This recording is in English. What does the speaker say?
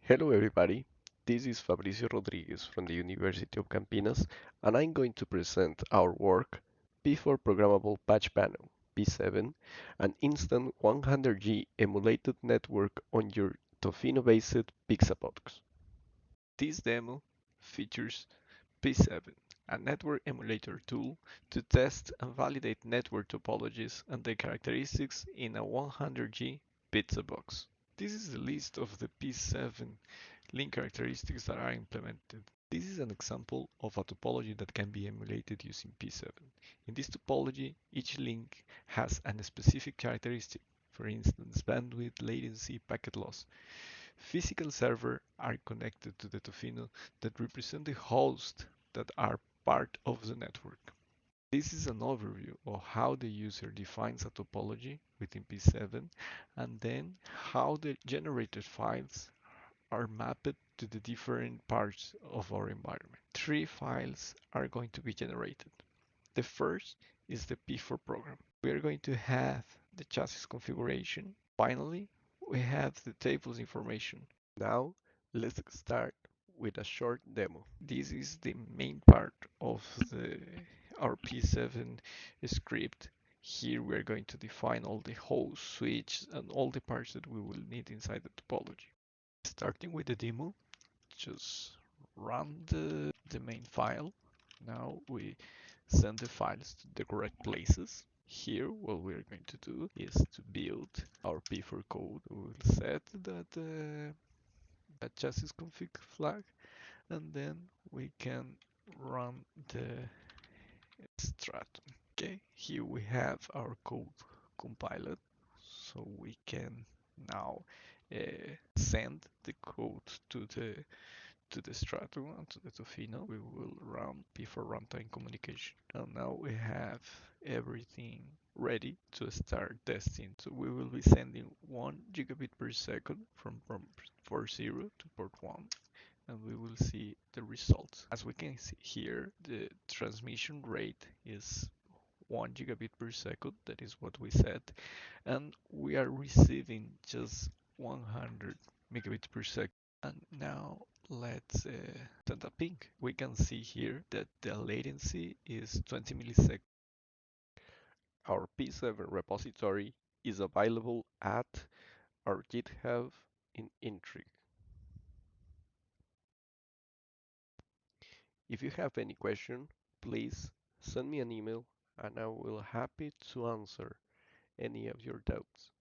Hello everybody, this is Fabricio Rodriguez from the University of Campinas and I'm going to present our work P4 Programmable Patch Panel P7, an instant 100G emulated network on your Tofino-based Pixabox. This demo features P7, a network emulator tool to test and validate network topologies and their characteristics in a 100G pizza box. This is the list of the P7 link characteristics that are implemented. This is an example of a topology that can be emulated using P7. In this topology, each link has a specific characteristic, for instance, bandwidth, latency, packet loss. Physical servers are connected to the Tofino that represent the hosts that are part of the network. This is an overview of how the user defines a topology within P7 and then how the generated files are mapped to the different parts of our environment. Three files are going to be generated. The first is the P4 program. We are going to have the chassis configuration. Finally, we have the tables information. Now, let's start with a short demo. This is the main part of our P7 script. Here we are going to define all the host, switch, and all the parts that we will need inside the topology. Starting with the demo, just run the main file. Now we send the files to the correct places. Here, what we're going to do is to build our P4 code. We'll set that chassis config flag, and then we can run the stratum. Okay, here we have our code compiled, so we can now send the code to the Stratum and to the Tofino. We will run P4 runtime communication. And now we have everything ready to start testing. So we will be sending 1 gigabit per second from port 0 to port 1, and we will see the results. As we can see here, the transmission rate is 1 gigabit per second. That is what we set, and we are receiving just 100 megabits per second. And now let's send a ping. We can see here that the latency is 20 milliseconds. Our P7 repository is available at our GitHub in Intrigue. If you have any question, please send me an email and I will happy to answer any of your doubts.